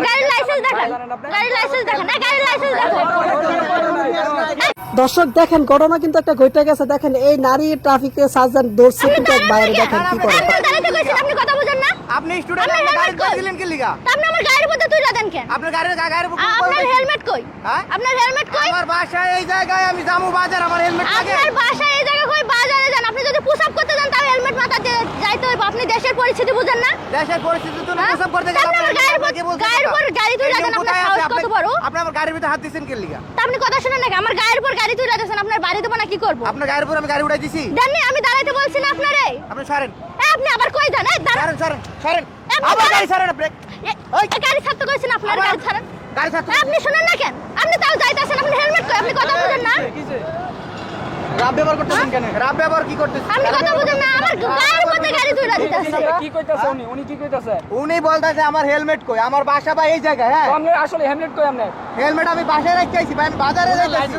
গাড়ির লাইসেন্স দেখান, গাড়ির লাইসেন্স দেখান, গাড়ির লাইসেন্স দেখান। দর্শক দেখেন ঘটনা কিন্তু একটা ঘটে গেছে। দেখেন এই নারী ট্রাফিকে সার্জন ধরছে কিন্তু এক বাইরে দেখেন কি করে। আপনি কথা বুঝেন না? আপনি স্টুডেন্ট, আপনি গাড়ি কই দিলেন কি লিগা? আপনি আমার গাড়ির মধ্যে তুইলা দেন কেন? আপনার গাড়ির উপর আপনার হেলমেট কই? হ্যাঁ? আপনার হেলমেট কই? আমার বাসায় এই জায়গায় আমি জামু বাজার, আমার হেলমেট লাগে। আপনার বাসায় এই জায়গা কই? বাজারে যান। আপনি যদি পুশ আপ করতে যান তাহলে হেলমেট মাথাতে যাইতে হবে। আপনি দেশের পরিস্থিতি বুঝেন না? দেশের পরিস্থিতি তো পুশ আপ করতে গেলে আপনি আমার গাড়ির উপর গাড়ি তুইলা দেন। আপনার সাহস কত বড়? আপনি আমার গাড়ির ভিতরে হাত দিবেন কি লিগা? তা আপনি কথা শুনেন নাকি? আমার গাড়ির উপর গাড়ি তুইলা দেন, আপনার বাড়ি দেব না কি করব? আপনার গাড়ির উপর আমি গাড়ি উঠাই দিছি। জানি আমি দাঁড়াইতে বলছি না আপনারে। আপনি সরেন, আপনি আবার কই যান? এই দাঁড়ান। সরেন, সরেন, সরেন। আপনি আবার দাঁড়ান। গাড়ি সরেন আপনি। ওই গাড়ি ছাড়তে কইছেন, আপনার গাড়ি ছাড়েন। গাড়ি ছাড়তে আপনি শুনেন না কেন? আপনি তাও যাইতাছেন, আপনি হেলমেট কই? আপনি কথা বুঝেন না? রাব ব্যবহার করতেছেন কেন? রাব ব্যবহার কি করতেছেন? আপনি কথা বুঝেন না? আমার গাড়ির মধ্যে গাড়ি তুইলা দিতাছে। কি কইতাছে উনি কি কইতাছে? উনি বলতাছে আমার হেলমেট কই, আমার বাসা ভাই এই জায়গায়। হ্যাঁ, আপনি আসলে হেলমেট কই আপনি? হেলমেট আমি বাসায় রেখে আইছি ভাই, আমি বাজারে যাইতাছি।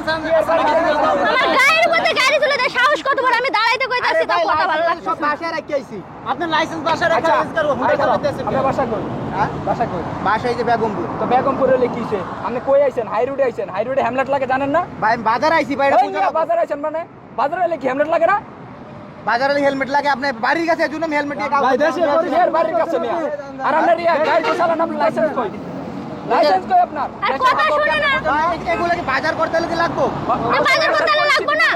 আমার গাড়ির মধ্যে গাড়ি তুলে দেয়, সাহস কত বড়? আমি দাঁড়াইতে কইতাছি তাও কথা ভালো লাগছে। সব বাসায় রেখে আইছি। আপনার লাইসেন্স বাসায় রেখে আচ্ছা, আইছি, হুন্ডা চালাতেছেন। আপনার বাসা কই? হ্যাঁ, বাসা কই? বাসা এই যে বেগমপুর। তো বেগমপুর হলে কিছে? আপনি কই আইছেন? হাই রোডে আইছেন। হাই রোডে হেলমেট লাগে জানেন না? ভাই আমি বাজারে আইছি ভাই, এই মিয়া বাজারে আইছেন মানে? বাজারে হলে কি হেলমেট লাগে না? বাজারে হেলমেট লাগে, আপনি বাড়ির কাছে এজন্য আমি হেলমেট দিয়ে কাজ ভাই দেশের পরিচয়ের বাড়ির কাছে মিয়া। আর আপনার গাড়ি তো চালান, আপনার লাইসেন্স কই? লাইসেন্স কই আপনার? আর কথা শুনে না? এগুলো কি বাজার করতে হলে কি লাগবো? বাজার করতে লাগবে না।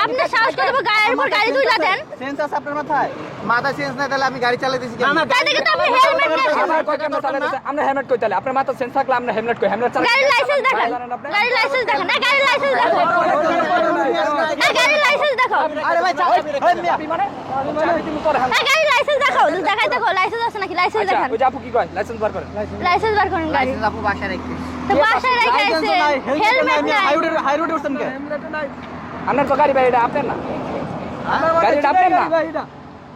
আপনি সাহস করে গাড়ির উপর গাড়ি তুইলা দেন। সেন্স আছে আপনার মাথায়? মাথায় সেন্স নাই তাহলে আমি গাড়ি চালাতেছি কেন? তাই দেখে তো আপনি হেলমেট নিয়ে আমার কই কেন চালাতেছে? আপনার হেলমেট কই তাহলে? আপনার মাথা সেন্স থাকলে আপনার হেলমেট কই? হেলমেট চালান। গাড়ির লাইসেন্স দেখান, গাড়ির লাইসেন্স দেখান, গাড়ির লাইসেন্স দেখান, গাড়ির লাইসেন্স দেখাও। আরে ভাই আপনি মানে তুমি তোর হেলমেট। গাড়ির লাইসেন্স দেখাও, দেখাই দেখো লাইসেন্স আছে নাকি? লাইসেন্স আচ্ছা দেখান, ওই যে আপু কি কয়? লাইসেন্স বার করেন। লাইসেন্স বার করেন। গাড়ি লাইসেন্স আপু বাসায় রেখে। তো বাসায় রেখে আইছে, হেলমেট নাই। হাই রোডে উঠছেন কে? আপনার তো গাড়ি ভাই, এটা আপনার না? গাড়িটা আপনার না?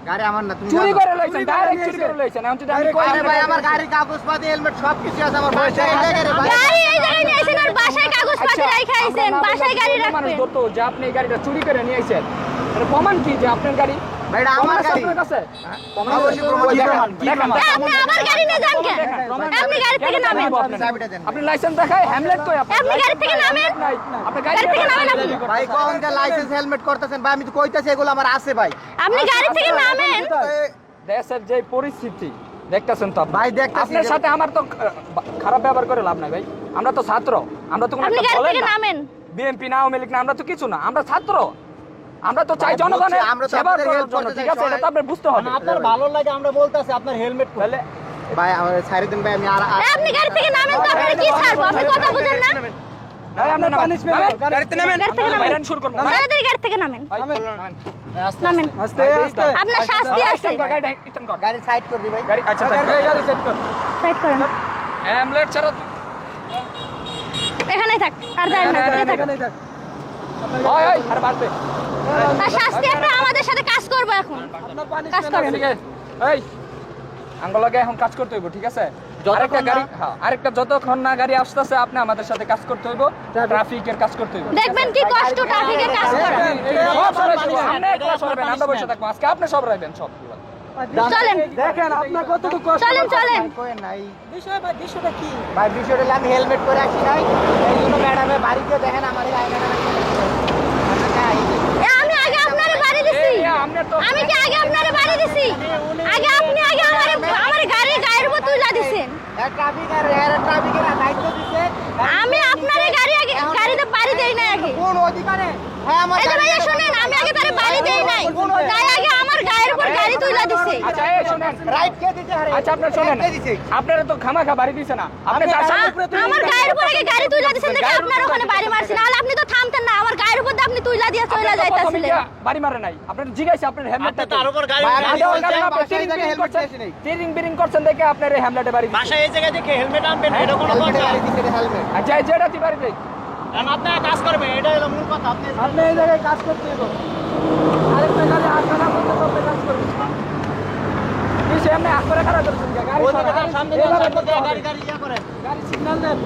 গাড়ি আমার না, তুমি চুরি জানো। করে লইছেন, ডাইরেক্ট চুরি করে লইছেন। এখন যদি আমি কই আরে ভাই আমার গাড়ির কাগজপাতি হেলমেট সব কিছু আছে আমার বাসায় এই জায়গায় রে ভাই। গাড়ি এই জায়গায় নিয়ে আইছেন আর বাসায় কাগজপত্র রাইখা আইছেন, বাসায় গাড়ি মানুষ রাখবেন। ধরতো যে আপনি এই গাড়িটা চুরি করে নিয়ে আইছেন, এর প্রমাণ কি যে আপনার গাড়ি? ভাই এটা আমার গাড়ি। আপনার কাছে অবশ্যই প্রমাণ দেখান। দেখেন, আপনি আবার গাড়ি নিয়ে যান কেন? আপনি গাড়ি থেকে নামেন। চাবিটা দেন। আপনি লাইসেন্স দেখায়, হেলমেট কই আপনার? আপনি গাড়ি থেকে নামেন। আপনি গাড়ি গাড়ি থেকে নামেন আপনি। ভাই কোন যে লাইসেন্স হেলমেট করতেছেন ভাই, আমি তো কইতাছি এগুলো আমার আছে ভাই। আপনি গাড়ি থেকে নামেন। দেশের যে পরিস্থিতি দেখতেছেন তো আপনি। ভাই দেখতাছি। আপনার সাথে আমার তো খারাপ ব্যবহার করে লাভ নাই ভাই। আমরা তো ছাত্র, আমরা তো কোনো আপনি একটা গাড়ি দলের থেকে না। নামেন। বিএনপি না, আওয়ামী লীগ না, আমরা তো কিছু না, আমরা ছাত্র। আমরা তো চাই জনগণের আমরা তো সেবা আপনাদের করার help জন্য, করতে ঠিক চাই, আছে? এটা তো আপনার বুঝতে হবে। আপনার ভালো লাগে আমরা বলতাছি আপনার হেলমেট তাহলে ভাই আমার ছাড়ি দিন ভাই, আমি আর আপনি গাড়ি থেকে নামেন তো আপনারা কি ছাড়বো? আপনি কথা বুঝেন না? ভাই আমরা পানিশমেন্ট গাড়িতে নামেন। গাড়ি থেকে নামেন। বাইরান শুরু করব। তাড়াতাড়ি গাড়ি থেকে নামেন। নামেন। আস্তে আস্তে আপনার শাস্তি আছে। গাড়িটা স্ট্যান্ড কর। গাড়ি সাইড করবি ভাই। গাড়ি আচ্ছা গাড়ি সেট কর। সাইড করেন। হেলমেট ছাড়া এখানেই থাক। আর যাবেন না, এখানেই থাক। ওই ওই আর বাড়বে। তার শাস্তি আপনারা আমাদের সাথে কাজ করবো এখন। কাজ করেন। ঠিক আছে এই আঙ্গলকে এখন কাজ করতে হইব, ঠিক আছে? আরেকটা গাড়ি, হ্যাঁ আরেকটা যতক্ষণ না গাড়ি আসতেছে আপনি আমাদের সাথে কাজ করতে হইব, ট্রাফিকের কাজ করতে হইব। দেখবেন কি কষ্ট ট্রাফিকের কাজ করা। সব সরাইছি, সামনে একলা সরাবেন, আমরা বসে থাকবো। আজকে আপনি সব রাখবেন সব। চলেন দেখেন আপনার কতটুকু কষ্ট। চলেন চলেন। কই নাই বিষয়টা কি? ভাই বিষয়টা হলো আমি হেলমেট পরে আসি নাই, এই জন্য ম্যাডামে বাড়িতে দেখেন আমার এই আয়নাটা আমি আগে আপনারে বাড়ি দিছি। আমি কি আগে আপনারে বাড়ি দিছি? আগে আপনি আগে আমার গাড়ির উপর তুইলা দিছেন। ট্রাফিকের দায়িত্ব দিছে। আমি আপনারে গাড়িতে বাড়ি দেই নাই আগে। কোন অধিকারে? হ্যাঁ আমার এই যে ভাইয়া শুনেন, আমি আগে তারে বাড়ি দেই নাই, তাই আগে আমার গাড়ির উপর গাড়ি তুইলা দিছে। আচ্ছা এই শুনেন, রাইট কে দিতে হারে? আচ্ছা আপনি শুনেন, আপনারা তো খামাখা বাড়ি দিছে না, আপনি তার সামনে আমার গাড়ির উপর আগে গাড়ি তুইলা দিছেন দেখে আপনার ওখানে বাড়ি মারছেন, নাহলে আপনি তো থামতেন না। আমার গাড়ির উপর আপনি তুইলা দিয়ে চলে যাইতাছিলেন। বাড়ি মারে নাই, আপনার জিজ্ঞাসা আপনার হেলমেটটা তার উপর গাড়ি টিরিং বিরিং করছেন দেখে আপনার এই হেলমেটে বাড়ি দিছে। বাসায় এই জায়গায় দেখে হেলমেট আনবেন এটা কোনো কথা? হেলমেট আচ্ছা যেটা তুই বাড়ি দেই, কারণ আপনারা কাজ করবেন, এটা হলো মূল কথা। আপনি এই জায়গায় কাজ করতে হবে। আরেকটা গাড়ি আপনারা করতে করতে কাজ করবেন। কি সে এমনি আখ করে খারাপ করছেন গাড়ি ওই জায়গায় সামনে গাড়ি গাড়ি ইয়া করেন। গাড়ি সিগন্যাল দেন।